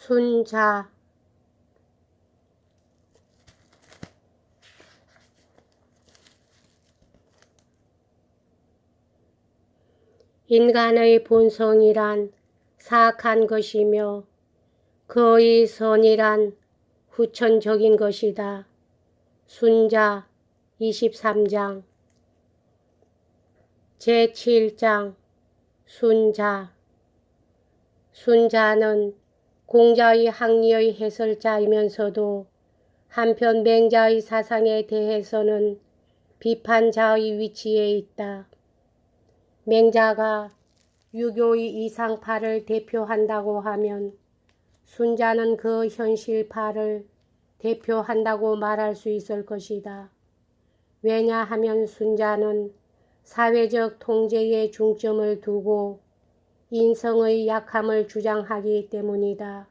순자. 인간의 본성이란 사악한 것이며 그의 선이란 후천적인 것이다. 순자 23장 제7장 순자. 순자는 공자의 학리의 해설자이면서도 한편 맹자의 사상에 대해서는 비판자의 위치에 있다. 맹자가 유교의 이상파를 대표한다고 하면 순자는 그 현실파를 대표한다고 말할 수 있을 것이다. 왜냐하면 순자는 사회적 통제에 중점을 두고 인성의 약함을 주장하기 때문이다.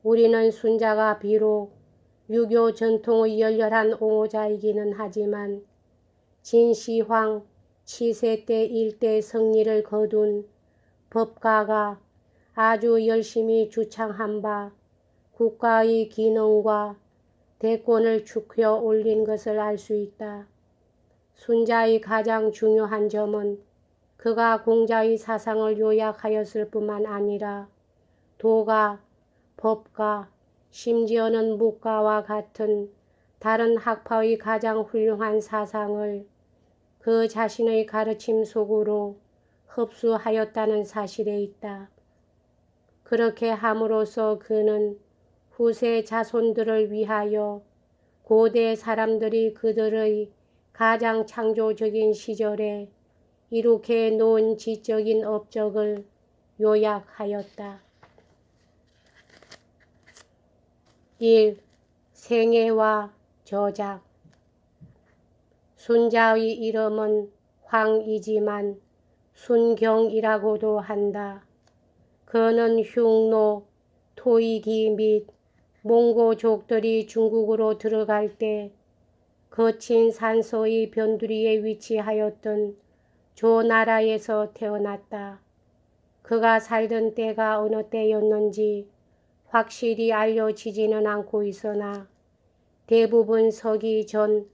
우리는 순자가 비록 유교 전통의 열렬한 옹호자이기는 하지만 진시황 치세 때 일대 승리를 거둔 법가가 아주 열심히 주창한 바 국가의 기능과 대권을 축혀 올린 것을 알 수 있다. 순자의 가장 중요한 점은 그가 공자의 사상을 요약하였을 뿐만 아니라 도가, 법가, 심지어는 묵가와 같은 다른 학파의 가장 훌륭한 사상을 그 자신의 가르침 속으로 흡수하였다는 사실에 있다. 그렇게 함으로써 그는 후세 자손들을 위하여 고대 사람들이 그들의 가장 창조적인 시절에 이룩해 놓은 지적인 업적을 요약하였다. 1. 생애와 저작. 순자의 이름은 황이지만 순경이라고도 한다. 그는 흉노, 토이기 및 몽고족들이 중국으로 들어갈 때 거친 산서의 변두리에 위치하였던 조나라에서 태어났다. 그가 살던 때가 어느 때였는지 확실히 알려지지는 않고 있으나 대부분 서기 전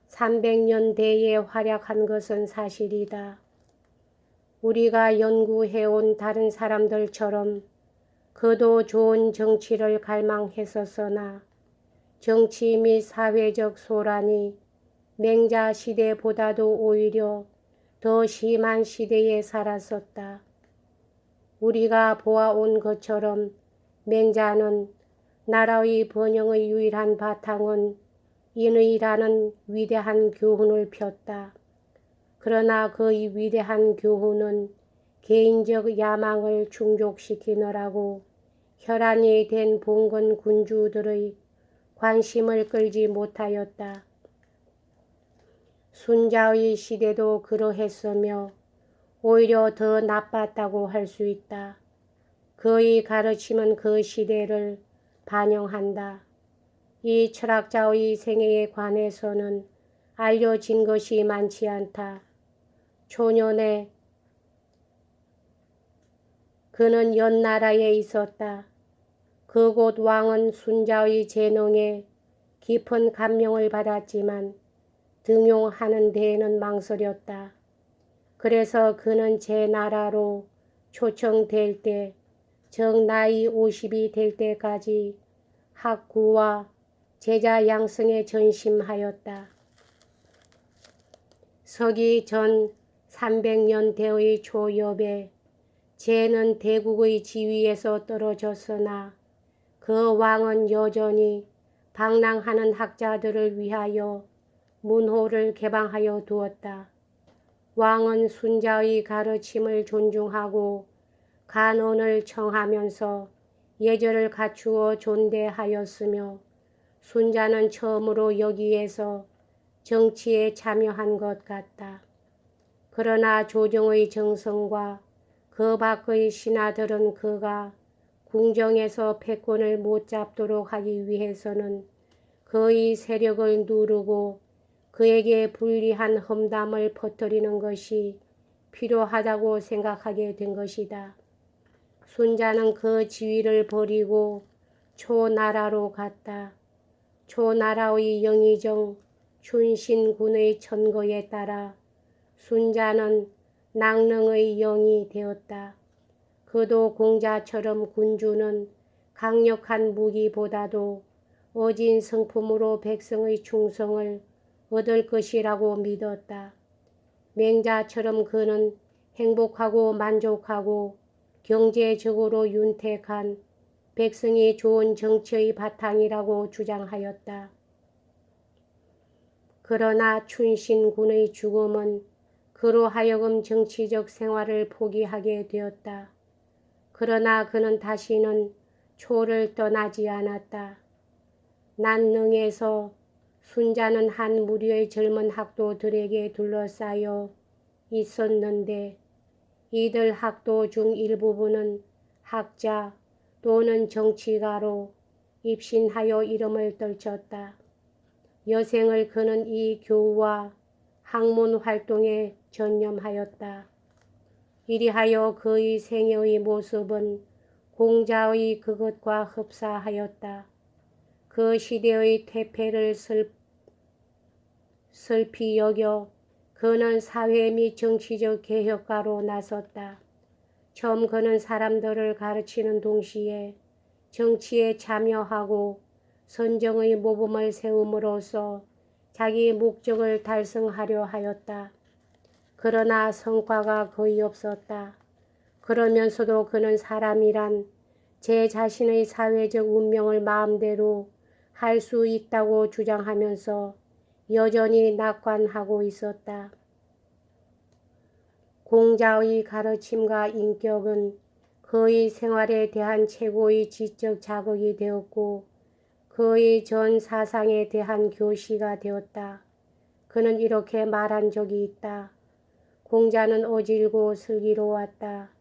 300년대에 활약한 것은 사실이다. 우리가 연구해온 다른 사람들처럼 그도 좋은 정치를 갈망했었으나 정치 및 사회적 소란이 맹자 시대보다도 오히려 더 심한 시대에 살았었다. 우리가 보아온 것처럼 맹자는 나라의 번영의 유일한 바탕은 인의라는 위대한 교훈을 폈다. 그러나 그의 위대한 교훈은 개인적 야망을 충족시키느라고 혈안이 된 봉건 군주들의 관심을 끌지 못하였다. 순자의 시대도 그러했으며 오히려 더 나빴다고 할 수 있다. 그의 가르침은 그 시대를 반영한다. 이 철학자의 생애에 관해서는 알려진 것이 많지 않다. 초년에 그는 연나라에 있었다. 그곳 왕은 순자의 재능에 깊은 감명을 받았지만 등용하는 데에는 망설였다. 그래서 그는 제 나라로 초청될 때 정 나이 50이 될 때까지 학구와 제자 양성에 전심하였다. 서기 전 300년대의 초엽에 제는 대국의 지위에서 떨어졌으나 그 왕은 여전히 방랑하는 학자들을 위하여 문호를 개방하여 두었다. 왕은 순자의 가르침을 존중하고 간언을 청하면서 예절을 갖추어 존대하였으며 순자는 처음으로 여기에서 정치에 참여한 것 같다. 그러나 조정의 정성과 그 밖의 신하들은 그가 궁정에서 패권을 못 잡도록 하기 위해서는 그의 세력을 누르고 그에게 불리한 험담을 퍼뜨리는 것이 필요하다고 생각하게 된 것이다. 순자는 그 지위를 버리고 초나라로 갔다. 초나라의 영의정 춘신군의 천거에 따라 순자는 낭릉의 영이 되었다. 그도 공자처럼 군주는 강력한 무기보다도 어진 성품으로 백성의 충성을 얻을 것이라고 믿었다. 맹자처럼 그는 행복하고 만족하고 경제적으로 윤택한 백성이 좋은 정치의 바탕이라고 주장하였다. 그러나 춘신군의 죽음은 그로 하여금 정치적 생활을 포기하게 되었다. 그러나 그는 다시는 초를 떠나지 않았다. 난릉에서 순자는 한 무리의 젊은 학도들에게 둘러싸여 있었는데 이들 학도 중 일부분은 학자 또는 정치가로 입신하여 이름을 떨쳤다. 여생을 그는 이 교우와 학문 활동에 전념하였다. 이리하여 그의 생애의 모습은 공자의 그것과 흡사하였다. 그 시대의 태폐를 슬피 여겨 그는 사회 및 정치적 개혁가로 나섰다. 처음 그는 사람들을 가르치는 동시에 정치에 참여하고 선정의 모범을 세움으로써 자기 목적을 달성하려 하였다. 그러나 성과가 거의 없었다. 그러면서도 그는 사람이란 제 자신의 사회적 운명을 마음대로 할 수 있다고 주장하면서 여전히 낙관하고 있었다. 공자의 가르침과 인격은 그의 생활에 대한 최고의 지적 자극이 되었고 그의 전 사상에 대한 교시가 되었다. 그는 이렇게 말한 적이 있다. 공자는 어질고 슬기로웠다.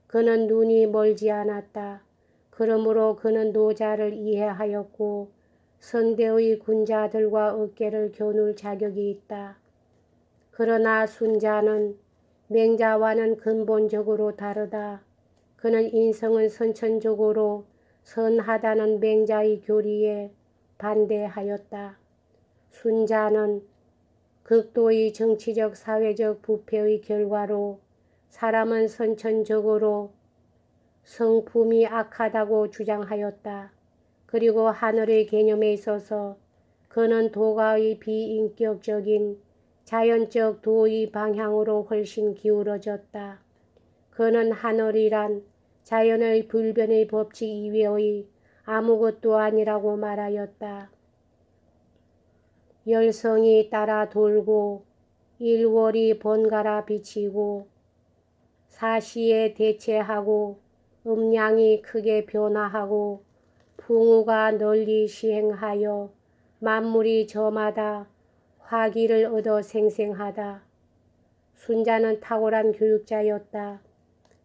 그는 눈이 멀지 않았다. 그러므로 그는 노자를 이해하였고 선대의 군자들과 어깨를 겨눌 자격이 있다. 그러나 순자는 맹자와는 근본적으로 다르다. 그는 인성은 선천적으로 선하다는 맹자의 교리에 반대하였다. 순자는 극도의 정치적 사회적 부패의 결과로 사람은 선천적으로 성품이 악하다고 주장하였다. 그리고 하늘의 개념에 있어서 그는 도가의 비인격적인 자연적 도의 방향으로 훨씬 기울어졌다. 그는 하늘이란 자연의 불변의 법칙 이외의 아무것도 아니라고 말하였다. 열성이 따라 돌고 일월이 번갈아 비치고 사시에 대체하고 음양이 크게 변화하고 풍우가 널리 시행하여 만물이 저마다 화기를 얻어 생생하다. 순자는 탁월한 교육자였다.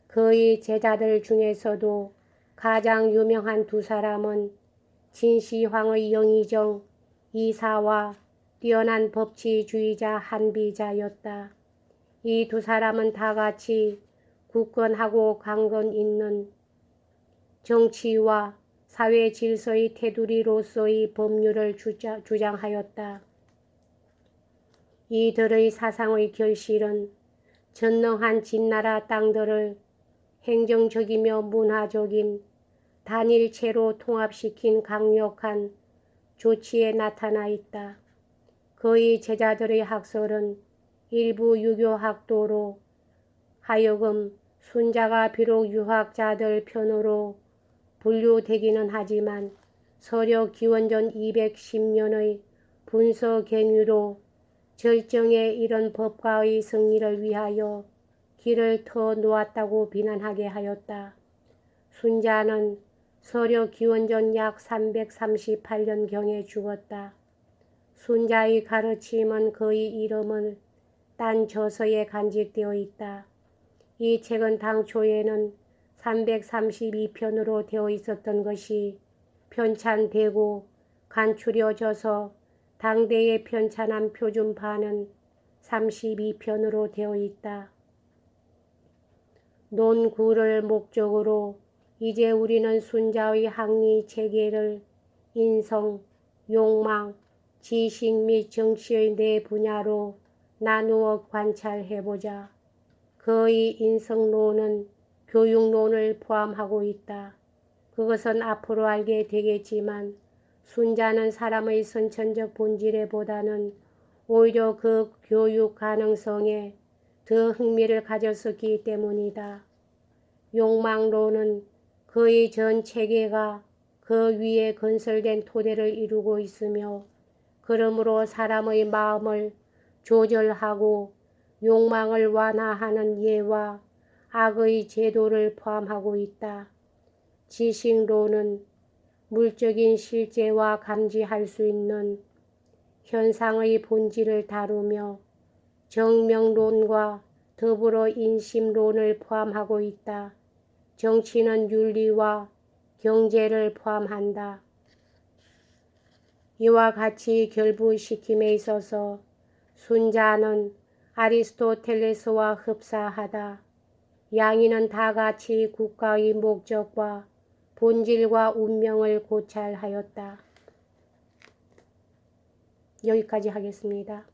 그의 제자들 중에서도 가장 유명한 두 사람은 진시황의 영의정 이사와 뛰어난 법치주의자 한비자였다. 이 두 사람은 다같이 굳건하고 강건 있는 정치와 사회 질서의 테두리로서의 법률을 주장하였다. 이들의 사상의 결실은 전능한 진나라 땅들을 행정적이며 문화적인 단일체로 통합시킨 강력한 조치에 나타나 있다. 그의 제자들의 학설은 일부 유교학도로 하여금 순자가 비록 유학자들 편으로 분류되기는 하지만 서력 기원전 210년의 분서갱유로 절정에 이른 법가의 승리를 위하여 길을 터 놓았다고 비난하게 하였다. 순자는 서력 기원전 약 338년경에 죽었다. 순자의 가르침은 그의 이름을 딴 저서에 간직되어 있다. 이 책은 당초에는 332편으로 되어 있었던 것이 편찬되고 간추려져서 당대의 편찬한 표준판은 32편으로 되어 있다. 논구를 목적으로 이제 우리는 순자의 학리 체계를 인성, 욕망, 지식 및 정치의 네 분야로 나누어 관찰해보자. 그의 인성론은 교육론을 포함하고 있다. 그것은 앞으로 알게 되겠지만 순자는 사람의 선천적 본질에 보다는 오히려 그 교육 가능성에 더 흥미를 가졌었기 때문이다. 욕망론은 그의 전 체계가 그 위에 건설된 토대를 이루고 있으며 그러므로 사람의 마음을 조절하고 욕망을 완화하는 예와 악의 제도를 포함하고 있다. 지식론은 물적인 실제와 감지할 수 있는 현상의 본질을 다루며 정명론과 더불어 인심론을 포함하고 있다. 정치는 윤리와 경제를 포함한다. 이와 같이 결부시킴에 있어서 순자는 아리스토텔레스와 흡사하다. 양인은 다 같이 국가의 목적과 본질과 운명을 고찰하였다. 여기까지 하겠습니다.